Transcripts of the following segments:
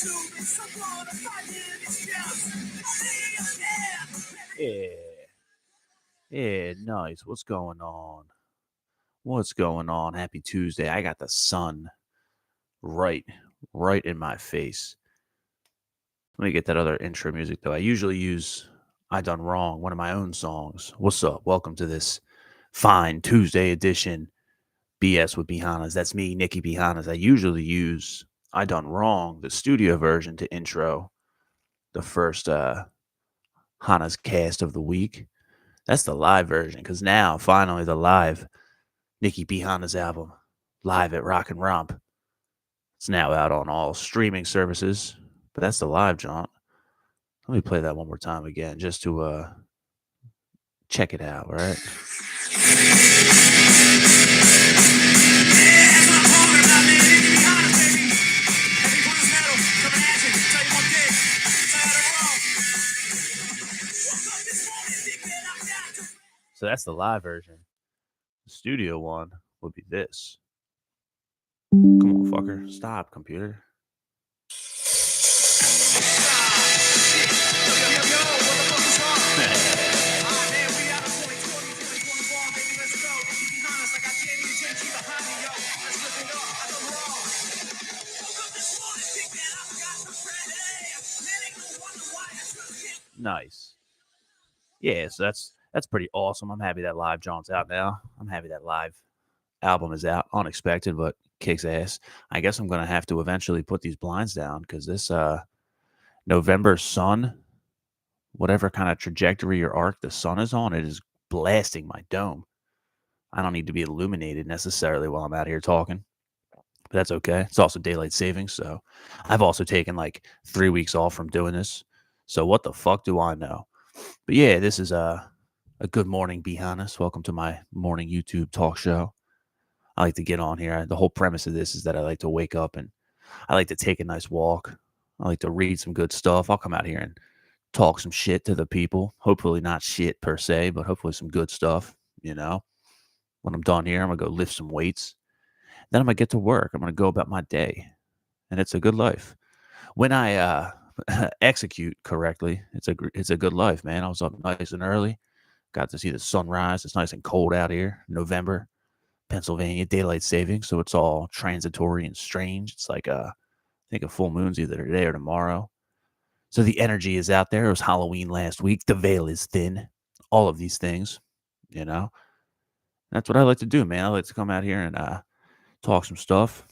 Yeah, yeah, nice. What's going on? What's going on? Happy Tuesday. I got the sun right, right in my face. Let me get that other intro music though. I usually use I Done Wrong, one of my own songs. What's up? Welcome to this fine Tuesday edition BS with Hannas. That's me, Nikki Hannas. I usually use I Done Wrong, the studio version, to intro the first Hannas cast of the week. That's the live version because now finally the live Nikki Hannas album, live at Rock and Romp. It's now out on all streaming services, but that's the live jaunt. Let me play that one more time again just to check it out, all right? So that's the live version. The studio one would be this. Come on, fucker. Stop, computer. Nice. Yeah, so that's pretty awesome. I'm happy that live jaunt's out now. I'm happy that live album is out. Unexpected, but kicks ass. I guess I'm gonna have to eventually put these blinds down because this November sun, whatever kind of trajectory or arc the sun is on, it is blasting my dome. I don't need to be illuminated necessarily while I'm out here talking, but that's okay. It's also daylight savings, so I've also taken like 3 weeks off from doing this. So what the fuck do I know? But yeah, this is a good morning, be honest. Welcome to my morning YouTube talk show. I like to get on here. The whole premise of this is that I like to wake up and I like to take a nice walk. I like to read some good stuff. I'll come out here and talk some shit to the people. Hopefully not shit per se, but hopefully some good stuff, you know. When I'm done here, I'm going to go lift some weights. Then I'm going to get to work. I'm going to go about my day. And it's a good life. When I execute correctly, it's a good life, man. I was up nice and early. Got to see the sunrise. It's nice and cold out here. November, Pennsylvania, daylight savings, so it's all transitory and strange. It's like I think a full moon's either today or tomorrow. So the energy is out there. It was Halloween last week. The veil is thin. All of these things, you know. That's what I like to do, man. I like to come out here and talk some stuff.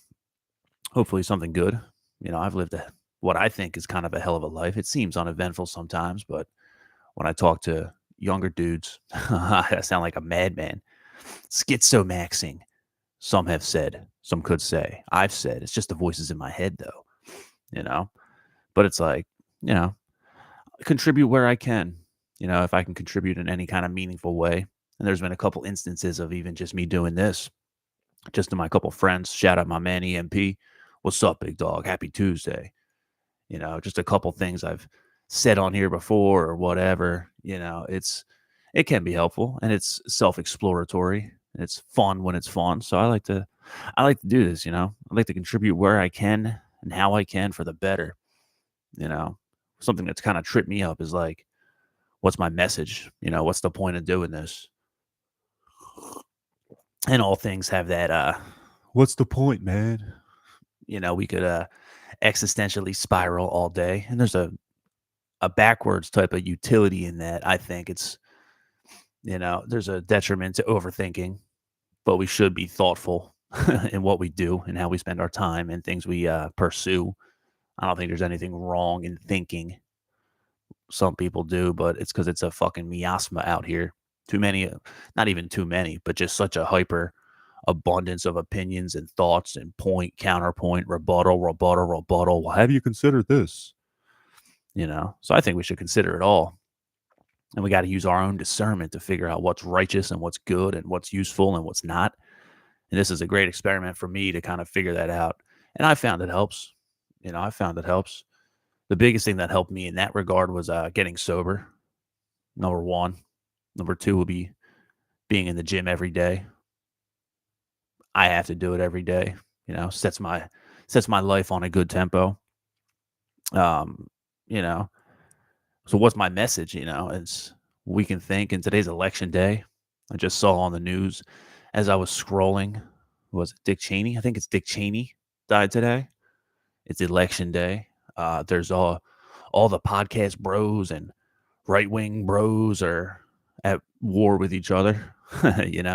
Hopefully something good. You know, I've lived what I think is kind of a hell of a life. It seems uneventful sometimes, but when I talk to younger dudes, I sound like a madman. Schizomaxing, some have said, some could say. I've said it's just the voices in my head, though, you know. But it's like, you know, contribute where I can, you know, if I can contribute in any kind of meaningful way. And there's been a couple instances of even just me doing this, just to my couple friends. Shout out my man EMP. What's up, big dog? Happy Tuesday. You know, just a couple things I've said on here before or whatever. You know, it can be helpful and it's self-exploratory. It's fun when it's fun. So I like to do this, you know. I like to contribute where I can and how I can for the better. You know, something that's kind of tripped me up is like, what's my message? You know, what's the point of doing this? And all things have that what's the point, man? You know, we could existentially spiral all day. And there's a backwards type of utility in that. I think it's, you know, there's a detriment to overthinking, but we should be thoughtful in what we do and how we spend our time and things we pursue. I don't think there's anything wrong in thinking. Some people do, but it's because it's a fucking miasma out here. Too many, not even too many, but just such a hyper abundance of opinions and thoughts and point, counterpoint, rebuttal. Well, have you considered this? You know, so I think we should consider it all. And we got to use our own discernment to figure out what's righteous and what's good and what's useful and what's not. And this is a great experiment for me to kind of figure that out. And I found it helps. You know, I found it helps. The biggest thing that helped me in that regard was getting sober. Number one. Number two will be being in the gym every day. I have to do it every day. You know, sets my life on a good tempo. Um, you know, so what's my message? It's we can think. And today's election day. I just saw on the news as I was scrolling. Was it Dick Cheney? I think it's Dick Cheney died today. It's election day. There's all the podcast bros and right wing bros are at war with each other.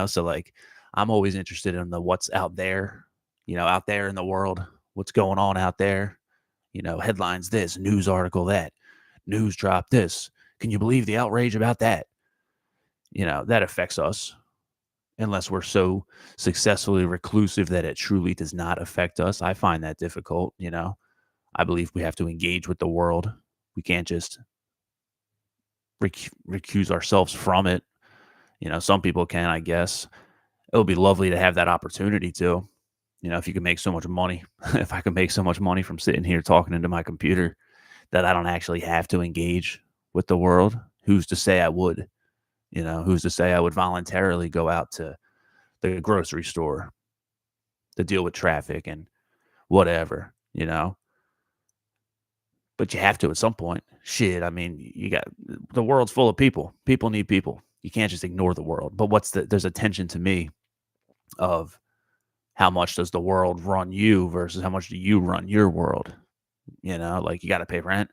So like I'm always interested in the what's out there, out there in the world, what's going on out there. Headlines this, news article that, news drop this. Can you believe the outrage about that? That affects us unless we're so successfully reclusive that it truly does not affect us. I find that difficult. I believe we have to engage with the world. We can't just recuse ourselves from it. Some people can, I guess. It would be lovely to have that opportunity to. If you can make so much money, if I could make so much money from sitting here talking into my computer that I don't actually have to engage with the world, who's to say I would? Who's to say I would voluntarily go out to the grocery store to deal with traffic and whatever. But you have to at some point. Shit, I mean, you got the world's full of people. People need people. You can't just ignore the world. But there's a tension to me of how much does the world run you versus how much do you run your world? Like you got to pay rent,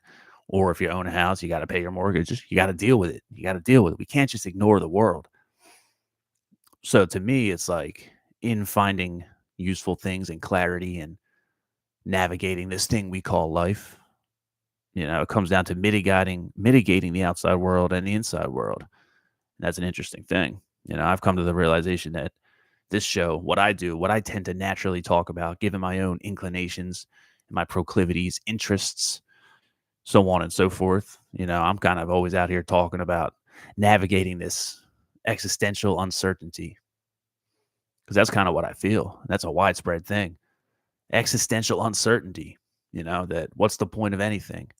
or if you own a house, you got to pay your mortgage. You got to deal with it. You got to deal with it. We can't just ignore the world. So to me, it's like in finding useful things and clarity and navigating this thing we call life. It comes down to mitigating the outside world and the inside world. And that's an interesting thing. I've come to the realization that this show, what I do, what I tend to naturally talk about, given my own inclinations, my proclivities, interests, so on and so forth. I'm kind of always out here talking about navigating this existential uncertainty because that's kind of what I feel. That's a widespread thing. Existential uncertainty, that what's the point of anything?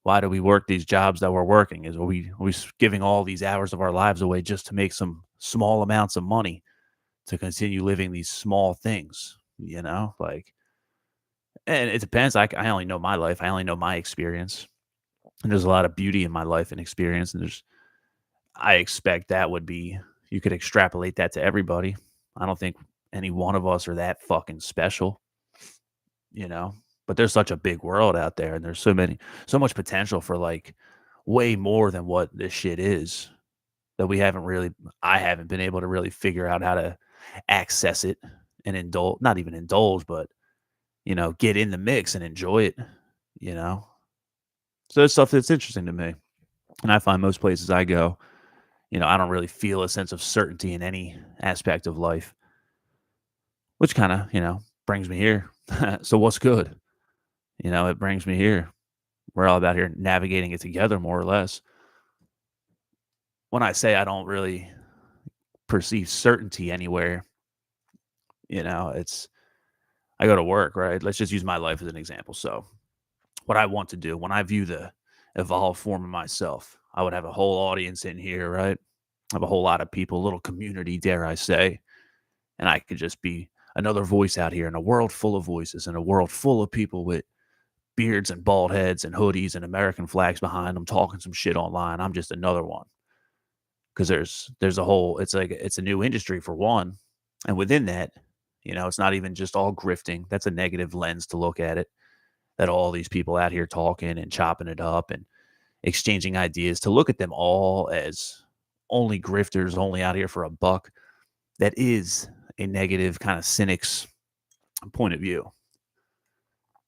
Why do we work these jobs that we're working? Are we giving all these hours of our lives away just to make some small amounts of money to continue living these small things? Like, and it depends. I only know my life. I only know my experience. And there's a lot of beauty in my life and experience. And I expect that would be, you could extrapolate that to everybody. I don't think any one of us are that fucking special, but there's such a big world out there and there's so much potential for like way more than what this shit is that I haven't been able to really figure out how to access it and not even indulge, but, get in the mix and enjoy it, you know? So it's stuff that's interesting to me. And I find most places I go, I don't really feel a sense of certainty in any aspect of life, which kind of, brings me here. So what's good? It brings me here. We're all about here navigating it together, more or less. When I say I don't really perceive certainty anywhere, it's I go to work, right? Let's just use my life as an example. So, what I want to do when I view the evolved form of myself, I would have a whole audience in here, right? I have a whole lot of people, a little community, dare I say, and I could just be another voice out here in a world full of voices, in a world full of people with beards and bald heads and hoodies and American flags behind them talking some shit online. I'm just another one. Because there's a whole, it's like it's a new industry for one. And within that, it's not even just all grifting. That's a negative lens to look at it. That all these people out here talking and chopping it up and exchanging ideas, to look at them all as only grifters, only out here for a buck, that is a negative kind of cynic's point of view.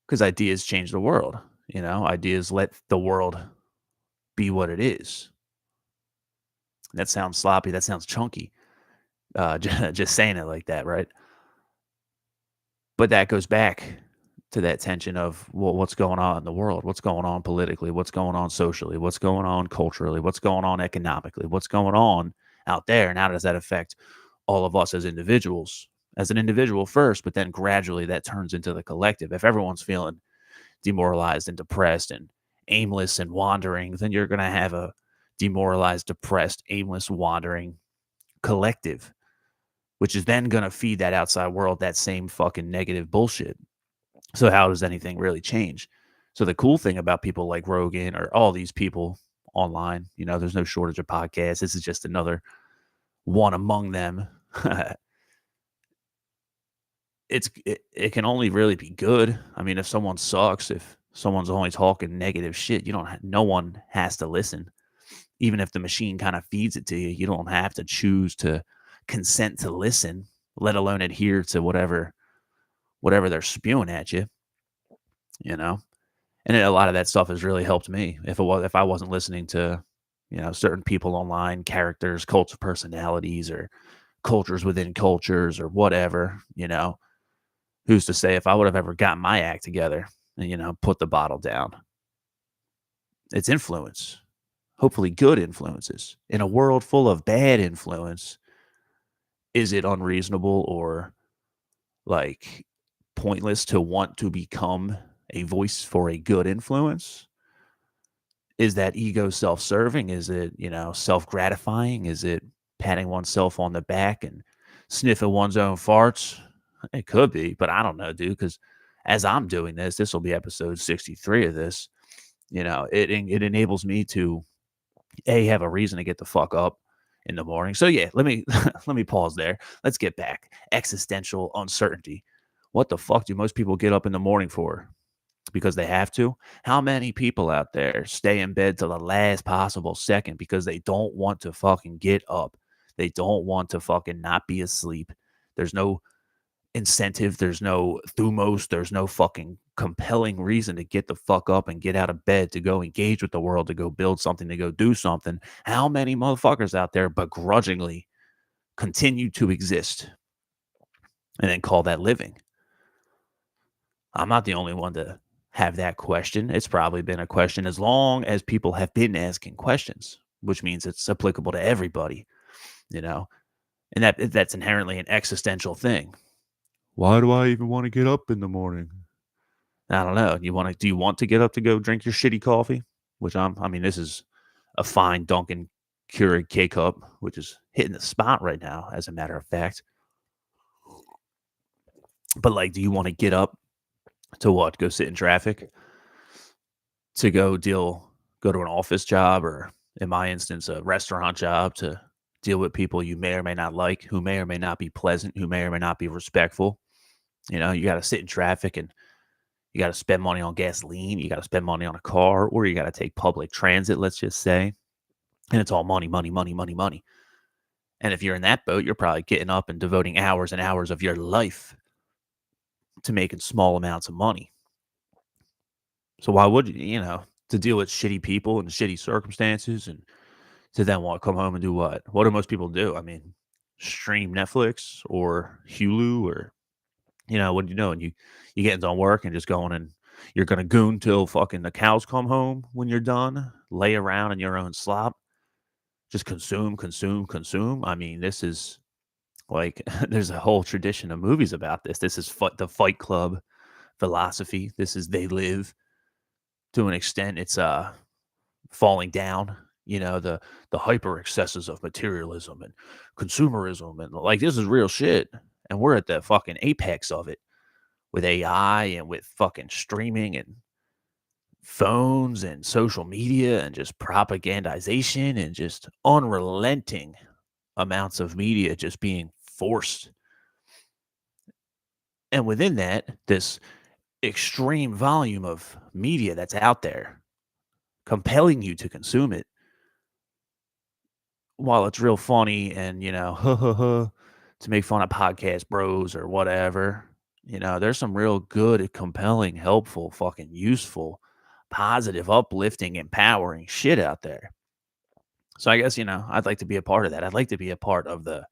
Because ideas change the world. Ideas let the world be what it is. That sounds sloppy. That sounds chunky. Just saying it like that, right? But that goes back to that tension of, well, what's going on in the world? What's going on politically? What's going on socially? What's going on culturally? What's going on economically? What's going on out there? And how does that affect all of us as individuals? As an individual first, but then gradually that turns into the collective. If everyone's feeling demoralized and depressed and aimless and wandering, then you're going to have a demoralized, depressed, aimless, wandering collective, which is then going to feed that outside world that same fucking negative bullshit. So how does anything really change? So the cool thing about people like Rogan or all these people online, there's no shortage of podcasts. This is just another one among them. It can only really be good. I mean, if someone sucks, if someone's only talking negative shit, no one has to listen. Even if the machine kind of feeds it to you, you don't have to choose to consent to listen, let alone adhere to whatever they're spewing at you, you know. And a lot of that stuff has really helped me. If I wasn't listening to, certain people online, characters, cults of personalities, or cultures within cultures, or whatever, who's to say if I would have ever gotten my act together and, put the bottle down? It's influence, hopefully good influences. In a world full of bad influence, is it unreasonable or like pointless to want to become a voice for a good influence? Is that ego self-serving? Is it, self-gratifying? Is it patting oneself on the back and sniffing one's own farts? It could be, but I don't know, dude, because as I'm doing this will be episode 63 of this. It enables me to have a reason to get the fuck up in the morning. So yeah, let me let me pause there. Let's get back. Existential uncertainty. What the fuck do most people get up in the morning for? Because they have to? How many people out there stay in bed till the last possible second because they don't want to fucking get up? They don't want to fucking not be asleep. There's no incentive, there's no thumos, there's no fucking compelling reason to get the fuck up and get out of bed to go engage with the world, to go build something, to go do something. How many motherfuckers out there begrudgingly continue to exist and then call that living? I'm not the only one to have that question. It's probably been a question as long as people have been asking questions, which means it's applicable to everybody, you know, and that's inherently an existential thing. Why do I even want to get up in the morning? I don't know. Do you want to get up to go drink your shitty coffee? I mean, this is a fine Dunkin' Keurig K cup, which is hitting the spot right now, as a matter of fact. But like, do you want to get up to what? Go sit in traffic? To go to an office job, or in my instance, a restaurant job, to deal with people you may or may not like, who may or may not be pleasant, who may or may not be respectful. You got to sit in traffic, and you got to spend money on gasoline. You got to spend money on a car, or you got to take public transit, let's just say. And it's all money, money, money, money, money. And if you're in that boat, you're probably getting up and devoting hours and hours of your life to making small amounts of money. So why would you, to deal with shitty people and shitty circumstances, and to then want to come home and do what? What do most people do? I mean, stream Netflix or Hulu, or, what do you know? And you get into work and just going, and you're going to goon till fucking the cows come home when you're done, lay around in your own slop, just consume, consume, consume. I mean, this is like, there's a whole tradition of movies about this. This is the Fight Club philosophy. This is They Live. To an extent, it's falling down, the hyper excesses of materialism and consumerism, and like, this is real shit. And we're at the fucking apex of it with AI and with fucking streaming and phones and social media and just propagandization and just unrelenting amounts of media just being forced. And within that, this extreme volume of media that's out there compelling you to consume it, while it's real funny and, to make fun of podcast bros or whatever, there's some real good, compelling, helpful, fucking useful, positive, uplifting, empowering shit out there. So I guess, I'd like to be a part of that. I'd like to be a part of the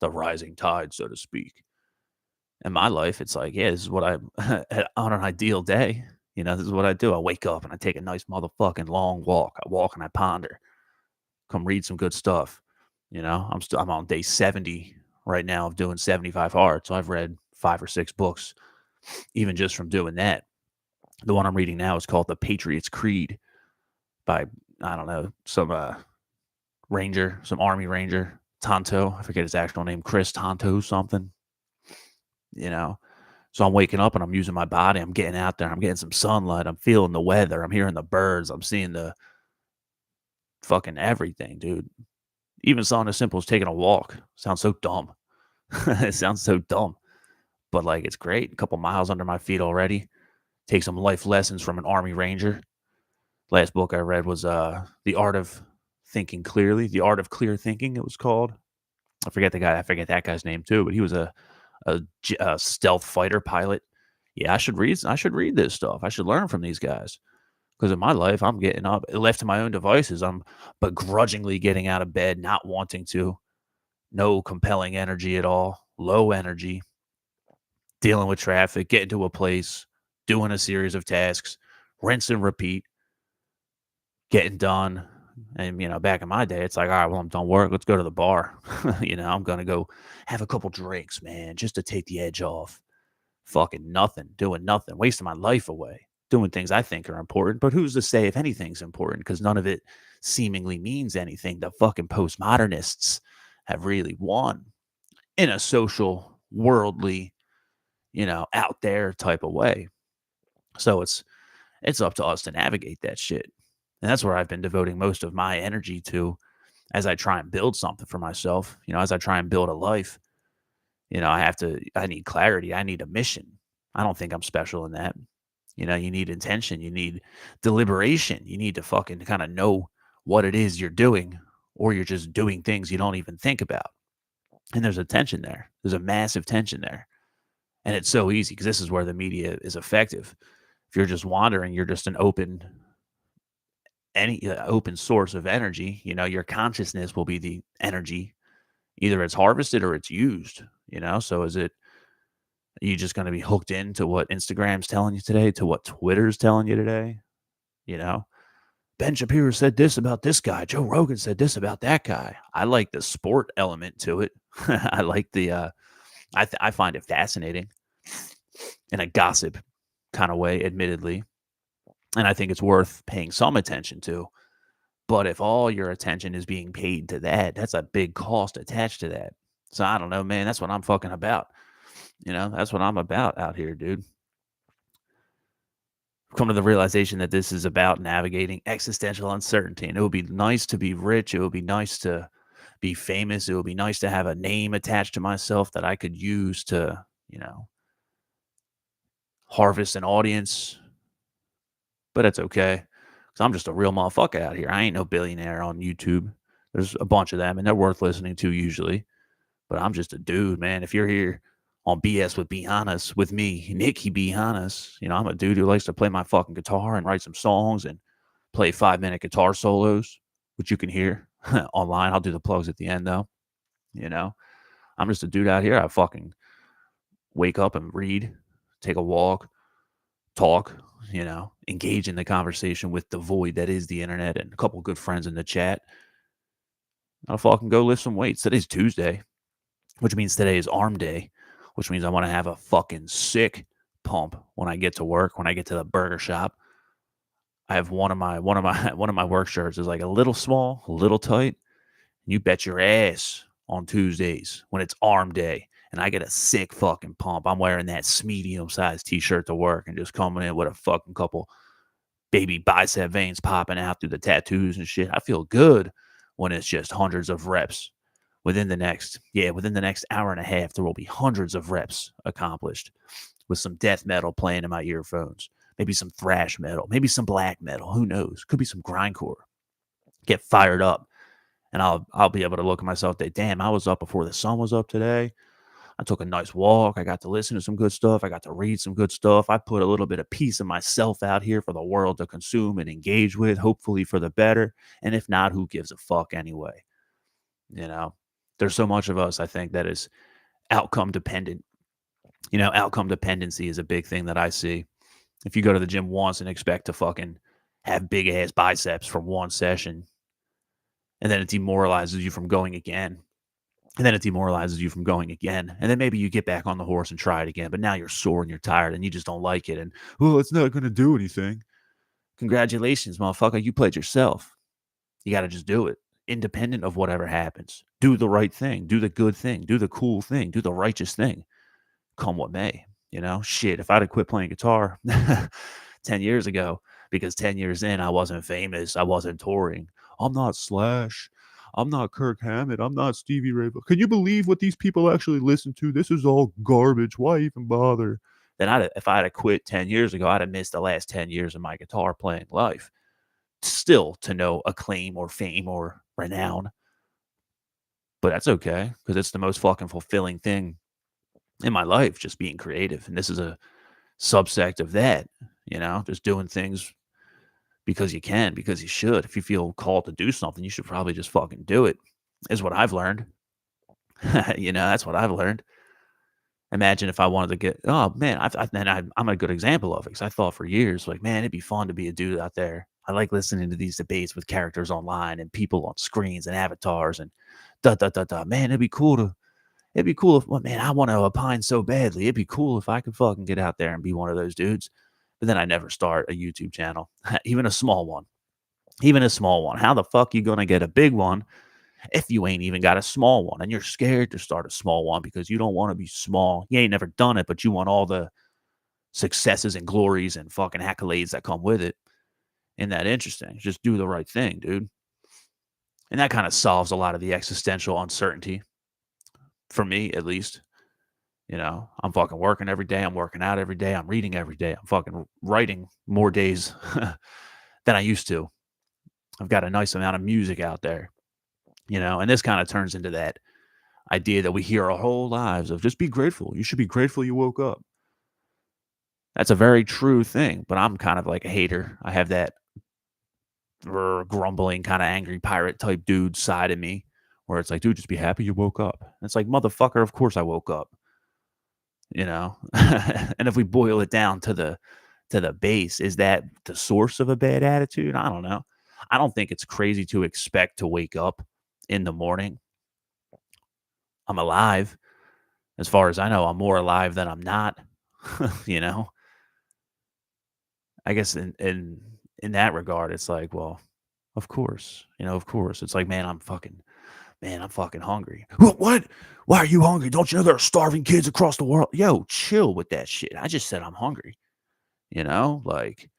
rising tide, so to speak. In my life, it's like, yeah, this is what I'm on an ideal day. This is what I do. I wake up and I take a nice motherfucking long walk. I walk and I ponder. Come read some good stuff. I'm on day 70 right now of doing 75 hard. So I've read 5 or 6 books, even just from doing that. The one I'm reading now is called The Patriot's Creed by, I don't know, some ranger, some army ranger, Tonto. I forget his actual name, Chris Tonto something. So I'm waking up and I'm using my body. I'm getting out there. I'm getting some sunlight. I'm feeling the weather. I'm hearing the birds. I'm seeing the fucking everything, dude. Even something as simple as taking a walk. Sounds so dumb. It sounds so dumb, but like it's great. A couple miles under my feet already. Take some life lessons from an Army Ranger. Last book I read was The Art of Thinking Clearly, The Art of Clear Thinking, it was called. I forget that guy's name too, but he was a stealth fighter pilot. Yeah, I should read this stuff. I should learn from these guys. Because in my life, I'm getting up, left to my own devices. I'm begrudgingly getting out of bed, not wanting to. No compelling energy at all. Low energy. Dealing with traffic, getting to a place, doing a series of tasks, rinse and repeat, getting done. And, back in my day, it's like, all right, well, I'm done work. Let's go to the bar. I'm going to go have a couple drinks, man, just to take the edge off. Fucking nothing, doing nothing, wasting my life away, doing things I think are important. But who's to say if anything's important? Because none of it seemingly means anything. The fucking postmodernists have really won in a social, worldly, out there type of way. So it's up to us to navigate that shit. And that's where I've been devoting most of my energy to as I try and build something for myself, as I try and build a life. I need clarity. I need a mission. I don't think I'm special in that. You need intention. You need deliberation. You need to fucking kind of know what it is you're doing, or you're just doing things you don't even think about. And there's a tension there. There's a massive tension there. And it's so easy because this is where the media is effective. If you're just wandering, you're just an open source of energy. Your consciousness will be the energy. Either it's harvested or it's used. So are you just going to be hooked into what Instagram's telling you today, to what Twitter's telling you today? You know, Ben Shapiro said this about this guy. Joe Rogan said this about that guy. I like the sport element to it. I like I find it fascinating in a gossip kind of way, admittedly. And I think it's worth paying some attention to. But if all your attention is being paid to that, that's a big cost attached to that. So I don't know, man. That's what I'm fucking about. That's what I'm about out here, dude. Come to the realization that this is about navigating existential uncertainty. And it would be nice to be rich. It would be nice to be famous. It would be nice to have a name attached to myself that I could use to, harvest an audience. But it's okay. Because I'm just a real motherfucker out here. I ain't no billionaire on YouTube. There's a bunch of them, and they're worth listening to usually. But I'm just a dude, man. If you're here on BS with Hannas, with me, Nicky Hannas, I'm a dude who likes to play my fucking guitar and write some songs and play 5-minute guitar solos, which you can hear online. I'll do the plugs at the end, though. I'm just a dude out here. I fucking wake up and read, take a walk, talk, engage in the conversation with the void that is the internet and a couple good friends in the chat. I'll fucking go lift some weights. Today's Tuesday, which means today is arm day, which means I want to have a fucking sick pump when I get to work, when I get to the burger shop. I have one of my work shirts is like a little small, a little tight. You bet your ass on Tuesdays when it's arm day and I get a sick fucking pump. I'm wearing that medium-sized t-shirt to work and just coming in with a fucking couple baby bicep veins popping out through the tattoos and shit. I feel good when it's just hundreds of reps. Within the next hour and a half, there will be hundreds of reps accomplished with some death metal playing in my earphones, maybe some thrash metal, maybe some black metal. Who knows? Could be some grindcore. Get fired up, and I'll be able to look at myself. That damn, I was up before the sun was up today. I took a nice walk. I got to listen to some good stuff. I got to read some good stuff. I put a little bit of piece of myself out here for the world to consume and engage with, hopefully for the better. And if not, who gives a fuck anyway? There's so much of us, I think, that is outcome dependent. Outcome dependency is a big thing that I see. If you go to the gym once and expect to fucking have big ass biceps from one session, and then it demoralizes you from going again, and then it demoralizes you from going again, and then maybe you get back on the horse and try it again, but now you're sore and you're tired and you just don't like it, and, well, it's not going to do anything. Congratulations, motherfucker. You played yourself. You got to just do it. Independent of whatever happens. Do the right thing. Do the good thing. Do the cool thing. Do the righteous thing. Come what may. Shit, if I'd have quit playing guitar 10 years ago, because 10 years in, I wasn't famous, I wasn't touring. I'm not Slash. I'm not Kirk Hammett. I'm not Stevie Ray. Can you believe what these people actually listen to? This is all garbage. Why even bother? Then if I'd have quit 10 years ago, I'd have missed the last 10 years of my guitar playing life. Still to no acclaim or fame or renown. But that's okay, because it's the most fucking fulfilling thing in my life, just being creative. And this is a subsect of that, just doing things because you can, because you should. If you feel called to do something, you should probably just fucking do it, is what I've learned. That's what I've learned. Imagine if I wanted to get, oh man, I'm a good example of it, because I thought for years, like, man, it'd be fun to be a dude out there. I like listening to these debates with characters online and people on screens and avatars and da da da da. Man, it'd be cool if, well, man, I want to opine so badly. It'd be cool if I could fucking get out there and be one of those dudes. But then I never start a YouTube channel, even a small one. Even a small one. How the fuck you gonna get a big one if you ain't even got a small one? And you're scared to start a small one because you don't want to be small. You ain't never done it, but you want all the successes and glories and fucking accolades that come with it. Isn't that interesting? Just do the right thing, dude. And that kind of solves a lot of the existential uncertainty. For me, at least. I'm fucking working every day. I'm working out every day. I'm reading every day. I'm fucking writing more days than I used to. I've got a nice amount of music out there, and this kind of turns into that idea that we hear our whole lives of just be grateful. You should be grateful you woke up. That's a very true thing, but I'm kind of like a hater. I have that grumbling, kind of angry pirate type dude side of me where it's like, dude, just be happy you woke up. And it's like, motherfucker, of course I woke up. And if we boil it down to the base, is that the source of a bad attitude? I don't know. I don't think it's crazy to expect to wake up in the morning. I'm alive. As far as I know, I'm more alive than I'm not. I guess in that regard, it's like, well, of course. Of course. It's like, man, I'm fucking hungry. What? Why are you hungry? Don't you know there are starving kids across the world? Yo, chill with that shit. I just said I'm hungry. Like,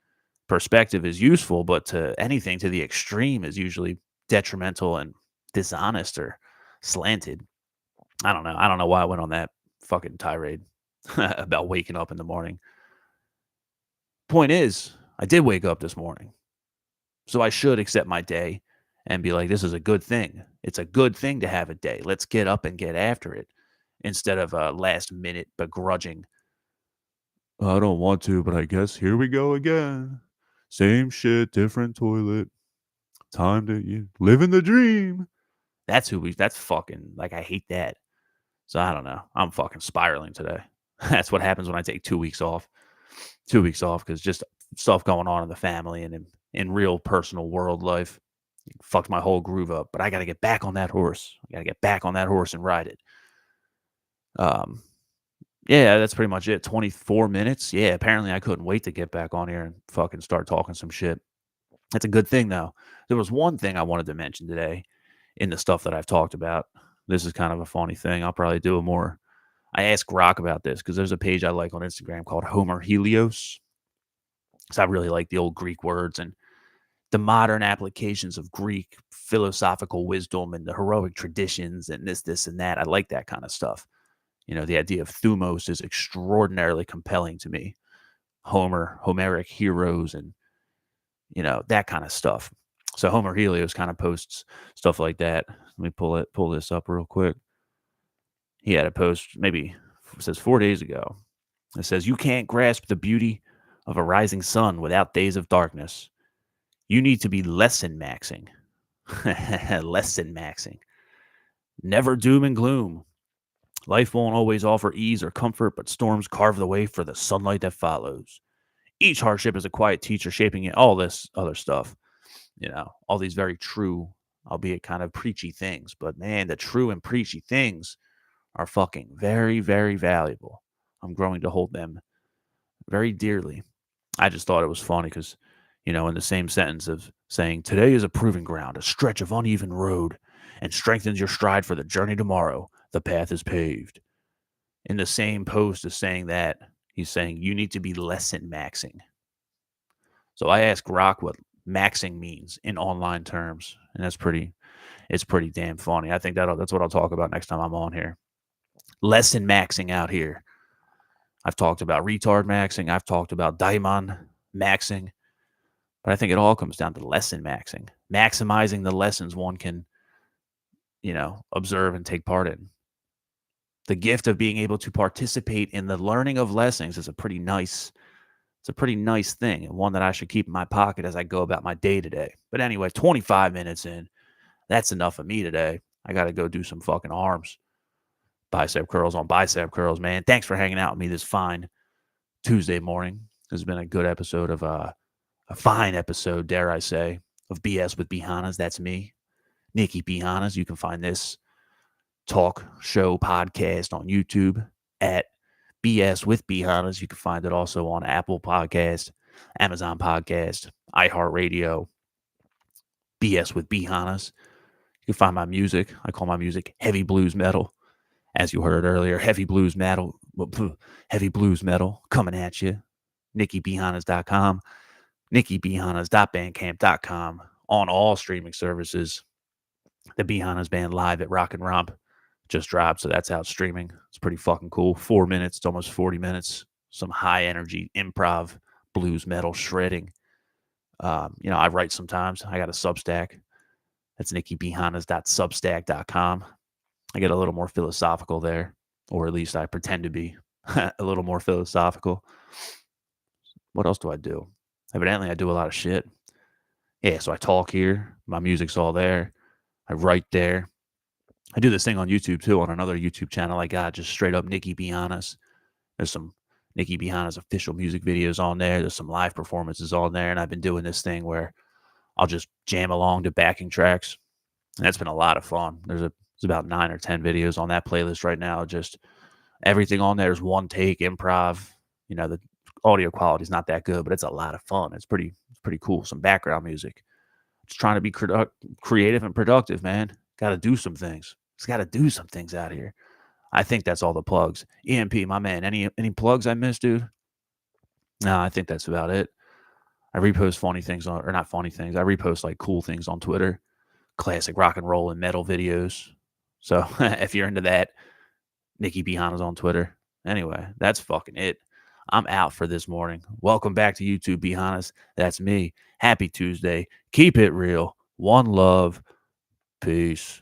perspective is useful, but to anything to the extreme is usually detrimental and dishonest or slanted. I don't know. I don't know why I went on that fucking tirade about waking up in the morning. Point is, I did wake up this morning. So I should accept my day and be like, this is a good thing. It's a good thing to have a day. Let's get up and get after it instead of a last minute begrudging. I don't want to, but I guess here we go again. Same shit, different toilet. Time to live in the dream. That's fucking, like, I hate that. So I don't know. I'm fucking spiraling today. That's what happens when I take 2 weeks off. 2 weeks off because just stuff going on in the family and in real personal world life. Fucked my whole groove up, but I got to get back on that horse. I got to get back on that horse and ride it. Yeah, that's pretty much it. 24 minutes. Yeah, apparently I couldn't wait to get back on here and fucking start talking some shit. That's a good thing, though. There was one thing I wanted to mention today in the stuff that I've talked about. This is kind of a funny thing. I'll probably do it more. I asked Rock about this because there's a page I like on Instagram called Homer Helios. Because I really like the old Greek words and the modern applications of Greek philosophical wisdom and the heroic traditions and this, and that. I like that kind of stuff. The idea of thumos is extraordinarily compelling to me. Homeric heroes and, that kind of stuff. So Homer Helios kind of posts stuff like that. Let me pull this up real quick. He had a post, maybe it says 4 days ago. It says, you can't grasp the beauty of a rising sun without days of darkness. You need to be lesson maxing. Lesson maxing. Never doom and gloom. Life won't always offer ease or comfort, but storms carve the way for the sunlight that follows. Each hardship is a quiet teacher shaping it. All this other stuff. All these very true, albeit kind of preachy things. But man, the true and preachy things are fucking very, very valuable. I'm growing to hold them very dearly. I just thought it was funny because, in the same sentence of saying, today is a proving ground, a stretch of uneven road, and strengthens your stride for the journey tomorrow. The path is paved. In the same post as saying that, He's saying you need to be lesson maxing. So I asked Rock what maxing means in online terms, and it's pretty damn funny. I think that's what I'll talk about next time I'm on here. Lesson maxing out here. I've talked about retard maxing. I've talked about daimon maxing. But I think it all comes down to lesson maxing, maximizing the lessons one can, observe and take part in. The gift of being able to participate in the learning of lessons is a pretty nice thing, and one that I should keep in my pocket as I go about my day today. But anyway, 25 minutes in, that's enough of me today. I got to go do some fucking arms. Bicep curls on bicep curls, man. Thanks for hanging out with me this fine Tuesday morning. This has been a good episode of a fine episode, dare I say, of BS with Hannas. That's me, Nikki Hannas. You can find this talk show podcast on YouTube at BS with Hannas. You can find it also on Apple Podcast, Amazon Podcast, iHeartRadio, BS with Hannas. You can find my music. I call my music heavy blues metal. As you heard earlier, heavy blues metal coming at you. NikkiBhannas.com, NikkiBhannas.bandcamp.com, on all streaming services. The Hannas Band live at Rock and Romp just dropped, so that's out streaming. It's pretty fucking cool. 4 minutes, it's almost 40 minutes. Some high energy improv, blues metal shredding. I write sometimes. I got a Substack. That's NikkiBhannas.substack.com. I get a little more philosophical there, or at least I pretend to be a little more philosophical. What else do I do? Evidently, I do a lot of shit. Yeah, so I talk here. My music's all there. I write there. I do this thing on YouTube, too, on another YouTube channel I got, just straight up Nikki Hannas. There's some Nikki Hannas official music videos on there. There's some live performances on there, and I've been doing this thing where I'll just jam along to backing tracks, and that's been a lot of fun. There's about 9 or 10 videos on that playlist right now. Just everything on there is one take, improv. The audio quality is not that good, but it's a lot of fun. It's pretty cool. Some background music. Just trying to be creative and productive, man. Got to do some things. Just got to do some things out here. I think that's all the plugs. EMP, my man. Any plugs I missed, dude? No, I think that's about it. I repost funny things or not funny things. I repost like cool things on Twitter. Classic rock and roll and metal videos. So if you're into that, Nikki Hannas on Twitter. Anyway, that's fucking it. I'm out for this morning. Welcome back to YouTube, Hannas. That's me. Happy Tuesday. Keep it real. One love. Peace.